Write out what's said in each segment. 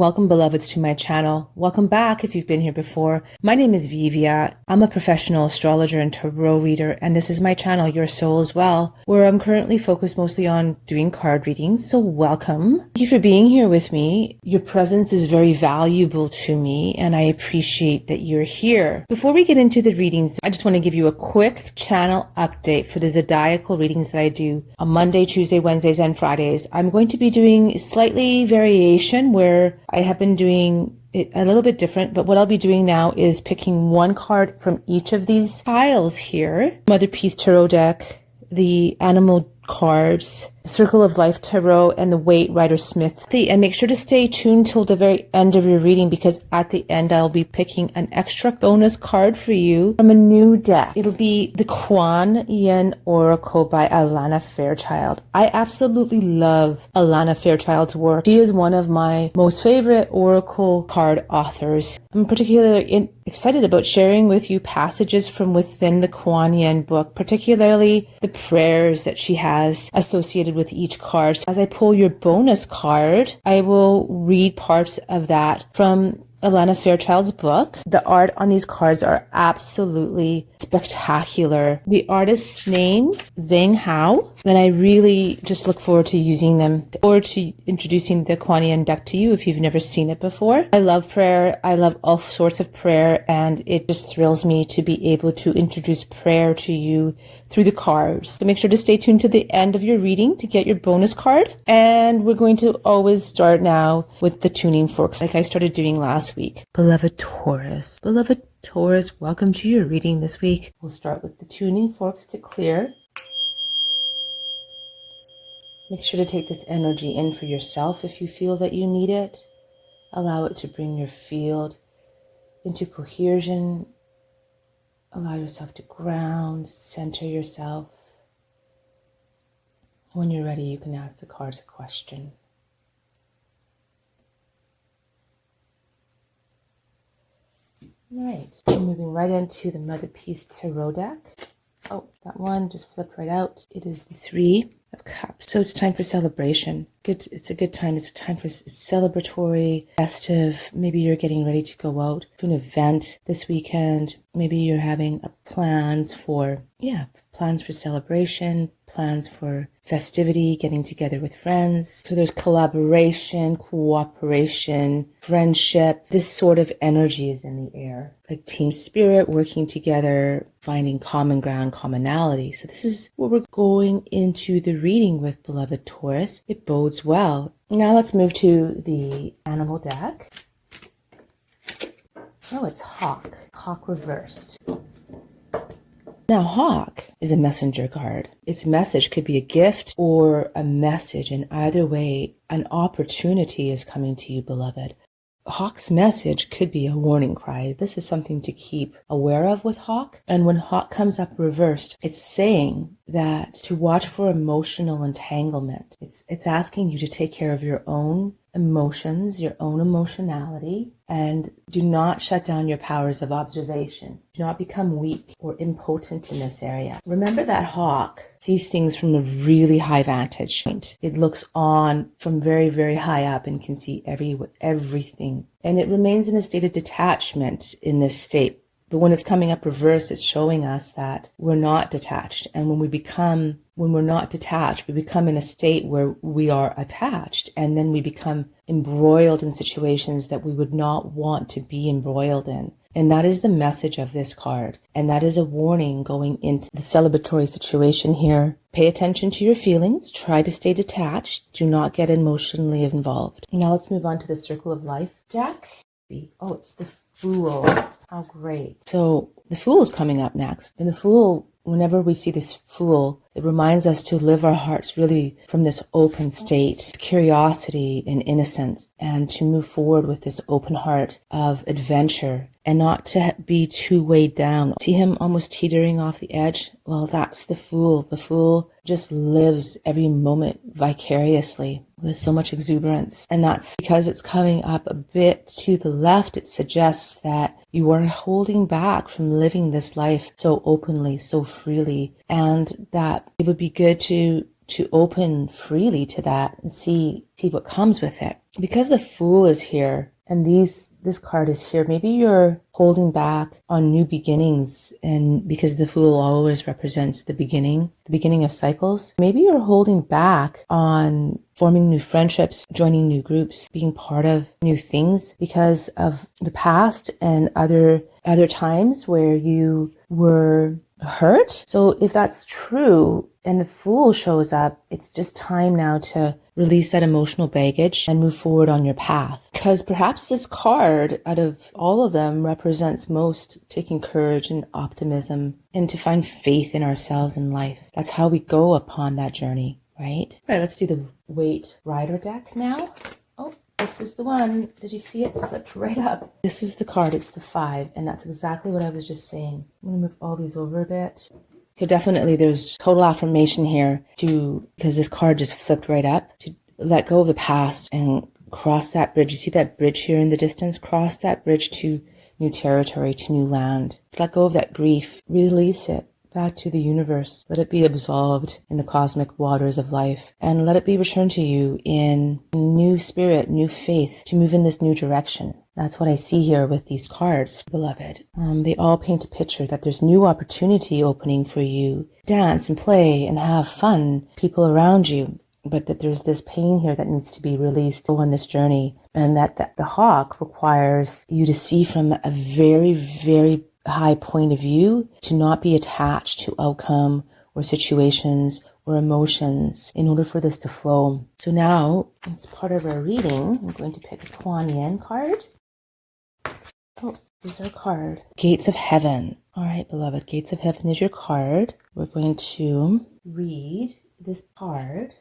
Welcome, beloveds, to my channel. Welcome back if you've been here before. My name is Vivia. I'm a professional astrologer and tarot reader, and this is my channel, Your Soul as Well, where I'm currently focused mostly on doing card readings. So welcome. Thank you for being here with me. Your presence is very valuable to me, and I appreciate that you're here. Before we get into the readings, I just want to give you a quick channel update for the zodiacal readings that I do on Monday, Tuesday, Wednesdays, and Fridays. I'm going to be doing slightly variation where I have been doing it a little bit different, but what I'll be doing now is picking one card from each of these piles here. Mother Peace Tarot deck, the Animal cards, Circle of Life Tarot, and the Waite Rider Smith. And make sure to stay tuned till the very end of your reading, because at the end I'll be picking an extra bonus card for you from a new deck. It'll be the Kuan Yin Oracle by Alana Fairchild. I absolutely love Alana Fairchild's work. She is one of my most favorite oracle card authors. I'm particularly excited about sharing with you passages from within the Kuan Yin book, particularly the prayers that she has associated with each card. So as I pull your bonus card, I will read parts of that from Alana Fairchild's book. The art on these cards are absolutely spectacular. The artist's name, Zhang Hao, and I really just look forward to using them or to introducing the Kuan Yin deck to you if you've never seen it before. I love prayer. I love all sorts of prayer, and it just thrills me to be able to introduce prayer to you through the cards. So make sure to stay tuned to the end of your reading to get your bonus card. And we're going to always start now with the tuning forks like I started doing last week. Beloved Taurus, welcome to your reading this week. We'll start with the tuning forks to clear. Make sure to take this energy in for yourself if you feel that you need it. Allow it to bring your field into cohesion. Allow yourself to ground, center yourself. When you're ready, you can ask the cards a question. All right, we're moving right into the Mother Peace Tarot deck. Oh, that one just flipped right out. It is the Three of Cups. So it's time for celebration. It's a good time. It's a time for celebratory, festive. Maybe you're getting ready to go out to an event this weekend. Maybe you're having plans for celebration, plans for festivity, getting together with friends. So there's collaboration, cooperation, friendship. This sort of energy is in the air, like team spirit, working together, finding common ground, commonality. So this is what we're going into the reading with, beloved Taurus. It bodes well. Now let's move to the Animal deck. Oh, it's Hawk. Hawk reversed. Now, Hawk is a messenger card. Its message could be a gift or a message, and either way, an opportunity is coming to you, beloved. Hawk's message could be a warning cry. This is something to keep aware of with Hawk. And when Hawk comes up reversed, it's saying that to watch for emotional entanglement. It's asking you to take care of your own emotions, your own emotionality, and do not shut down your powers of observation. Do not become weak or impotent in this area. Remember that Hawk sees things from a really high vantage point. It looks on from very, very high up and can see everything. And it remains in a state of detachment in this state. But when it's coming up reversed, it's showing us that we're not detached. And when we're not detached, we become in a state where we are attached. And then we become embroiled in situations that we would not want to be embroiled in. And that is the message of this card. And that is a warning going into the celebratory situation here. Pay attention to your feelings. Try to stay detached. Do not get emotionally involved. Now let's move on to the Circle of Life deck. Oh, it's the Fool. How great. So the Fool is coming up next. And the Fool, whenever we see this Fool, it reminds us to live our hearts really from this open state, curiosity and innocence, and to move forward with this open heart of adventure and not to be too weighed down. See him almost teetering off the edge? Well, that's the Fool. The Fool just lives every moment vicariously. There's so much exuberance, and that's because it's coming up a bit to the left. It suggests that you are holding back from living this life so openly, so freely, and that it would be good to to open freely to that and see what comes with it. Because the Fool is here and this card is here, maybe you're holding back on new beginnings, and because the Fool always represents the beginning of cycles, maybe you're holding back on forming new friendships, joining new groups, being part of new things because of the past and other times where you were hurt. So if that's true and the Fool shows up, it's just time now to release that emotional baggage and move forward on your path. Because perhaps this card, out of all of them, represents most taking courage and optimism and to find faith in ourselves and life. That's how we go upon that journey, right? All right, let's do the Weight Rider deck now. Oh, this is the one. Did you see it? Flipped right up. This is the card. It's the 5, and that's exactly what I was just saying. I'm going to move all these over a bit. So definitely there's total affirmation here because this card just flipped right up, to let go of the past and cross that bridge. You see that bridge here in the distance? Cross that bridge to new territory, to new land. Let go of that grief. Release it back to the universe. Let it be absolved in the cosmic waters of life, and let it be returned to you in new spirit, new faith, to move in this new direction. That's what I see here with these cards, beloved. They all paint a picture that there's new opportunity opening for you. Dance and play and have fun, people around you, but that there's this pain here that needs to be released on this journey, and that the hawk requires you to see from a very, very high point of view, to not be attached to outcome or situations or emotions in order for this to flow. So now, as part of our reading, I'm going to pick a Kuan Yin card. Oh, this is our card. Gates of Heaven. All right, beloved, Gates of Heaven is your card. We're going to read this card.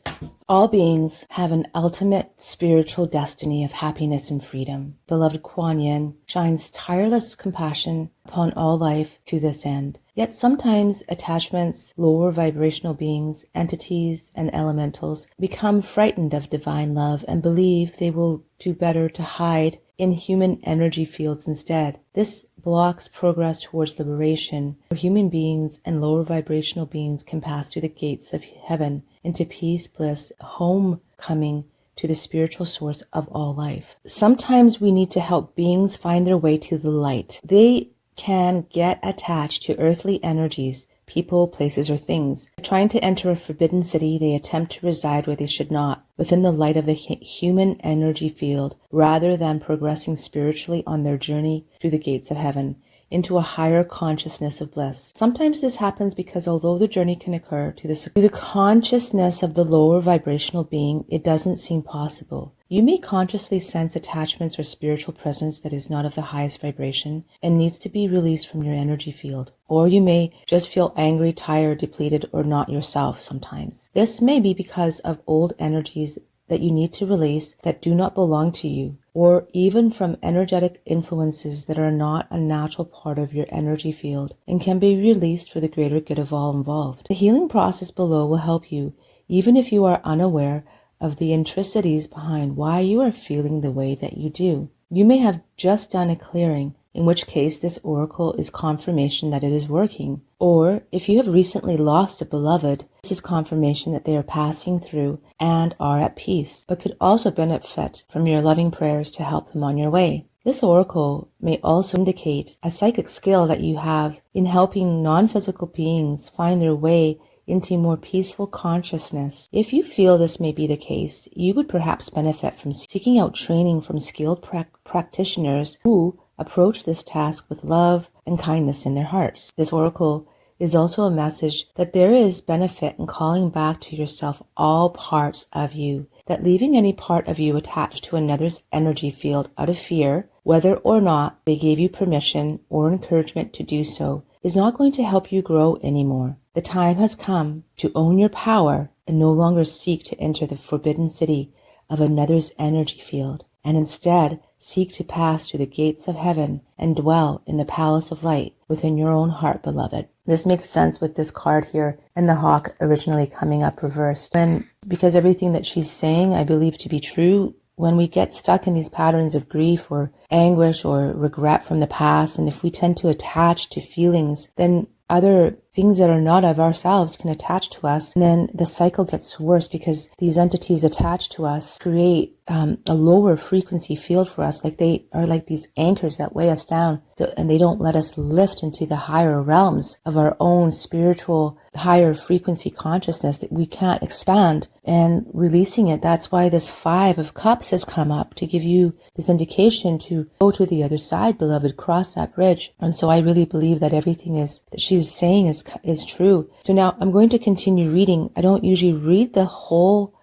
All beings have an ultimate spiritual destiny of happiness and freedom. Beloved Kuan Yin shines tireless compassion upon all life to this end. Yet sometimes attachments, lower vibrational beings, entities, and elementals become frightened of divine love and believe they will do better to hide in human energy fields instead. This blocks progress towards liberation, where human beings and lower vibrational beings can pass through the gates of heaven into peace, bliss, homecoming to the spiritual source of all life. Sometimes we need to help beings find their way to the light. They can get attached to earthly energies, people, places, or things. Trying to enter a forbidden city, they attempt to reside where they should not, within the light of the human energy field, rather than progressing spiritually on their journey through the gates of heaven into a higher consciousness of bliss. Sometimes this happens because although the journey can occur to the consciousness of the lower vibrational being, it doesn't seem possible. You may consciously sense attachments or spiritual presence that is not of the highest vibration and needs to be released from your energy field. Or you may just feel angry, tired, depleted, or not yourself sometimes. This may be because of old energies that you need to release that do not belong to you, or even from energetic influences that are not a natural part of your energy field and can be released for the greater good of all involved. The healing process below will help you, even if you are unaware of the intricacies behind why you are feeling the way that you do. You may have just done a clearing, in which case this oracle is confirmation that it is working. Or if you have recently lost a beloved, this is confirmation that they are passing through and are at peace, but could also benefit from your loving prayers to help them on your way. This oracle may also indicate a psychic skill that you have in helping non-physical beings find their way into more peaceful consciousness. If you feel this may be the case, you would perhaps benefit from seeking out training from skilled practitioners who approach this task with love and kindness in their hearts. This oracle is also a message that there is benefit in calling back to yourself all parts of you, that leaving any part of you attached to another's energy field out of fear, whether or not they gave you permission or encouragement to do so, is not going to help you grow anymore. The time has come to own your power and no longer seek to enter the forbidden city of another's energy field, and instead seek to pass through the gates of heaven and dwell in the palace of light within your own heart, beloved. This makes sense with this card here and the hawk originally coming up reversed. And because everything that she's saying I believe to be true, when we get stuck in these patterns of grief or anguish or regret from the past, and if we tend to attach to feelings, then other things that are not of ourselves can attach to us. And then the cycle gets worse because these entities attached to us create a lower frequency field for us. Like they are like these anchors that weigh us down, and they don't let us lift into the higher realms of our own spiritual higher frequency consciousness that we can't expand. And releasing it, that's why this 5 of Cups has come up, to give you this indication to go to the other side, beloved, cross that bridge. And so I really believe that everything that she's saying is true. So now I'm going to continue reading. I don't usually read the whole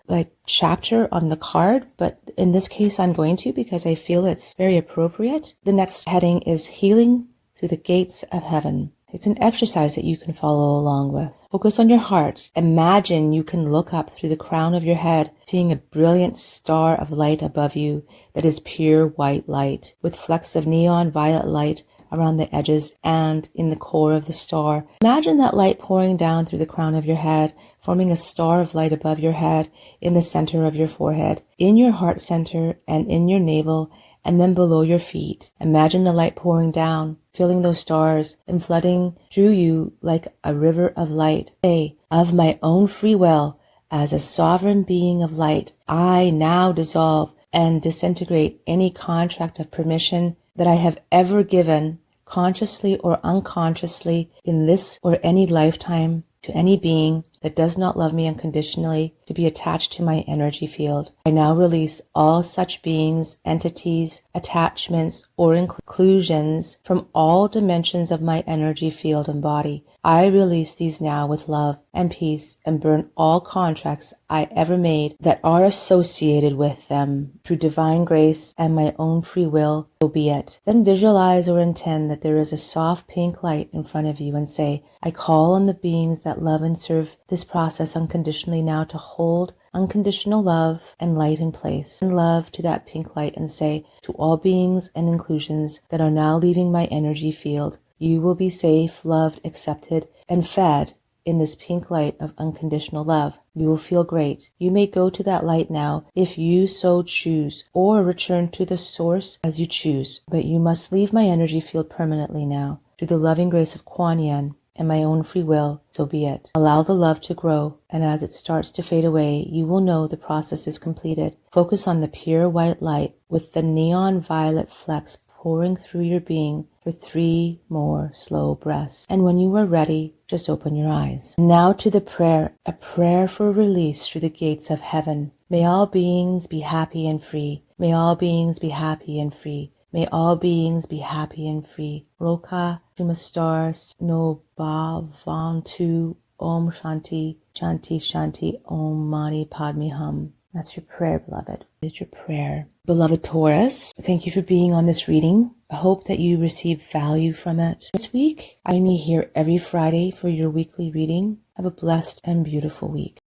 chapter on the card, but in this case I'm going to, because I feel it's very appropriate. The next heading is Healing Through the Gates of Heaven. It's an exercise that you can follow along with. Focus on your heart. Imagine you can look up through the crown of your head, seeing a brilliant star of light above you that is pure white light, with flecks of neon violet light around the edges and in the core of the star. Imagine that light pouring down through the crown of your head, forming a star of light above your head, in the center of your forehead, in your heart center, and in your navel, and then below your feet. Imagine the light pouring down, filling those stars and flooding through you like a river of light. Say, of my own free will, as a sovereign being of light, I now dissolve and disintegrate any contract of permission that I have ever given, consciously or unconsciously, in this or any lifetime, to any being that does not love me unconditionally, to be attached to my energy field. I now release all such beings, entities, attachments, or inclusions from all dimensions of my energy field and body. I release these now with love and peace, and burn all contracts I ever made that are associated with them. Through divine grace and my own free will, so be it. Then visualize or intend that there is a soft pink light in front of you, and say, I call on the beings that love and serve this process unconditionally now to hold unconditional love and light in place. And love to that pink light, and say, to all beings and inclusions that are now leaving my energy field, you will be safe, loved, accepted, and fed in this pink light of unconditional love. You will feel great. You may go to that light now if you so choose, or return to the source as you choose. But you must leave my energy field permanently now. Through the loving grace of Kuan Yin and my own free will, so be it. Allow the love to grow, and as it starts to fade away, you will know the process is completed. Focus on the pure white light with the neon violet flecks pouring through your being for 3 more slow breaths. And when you are ready, just open your eyes. Now to the prayer, a prayer for release through the gates of heaven. May all beings be happy and free. May all beings be happy and free. May all beings be happy and free. Roka Chumastar no Bhavantu Om Shanti Shanti Shanti Om Mani Padme Hum. That's your prayer, beloved. It's your prayer. Beloved Taurus, thank you for being on this reading. I hope that you receive value from it. This week, I meet here every Friday for your weekly reading. Have a blessed and beautiful week.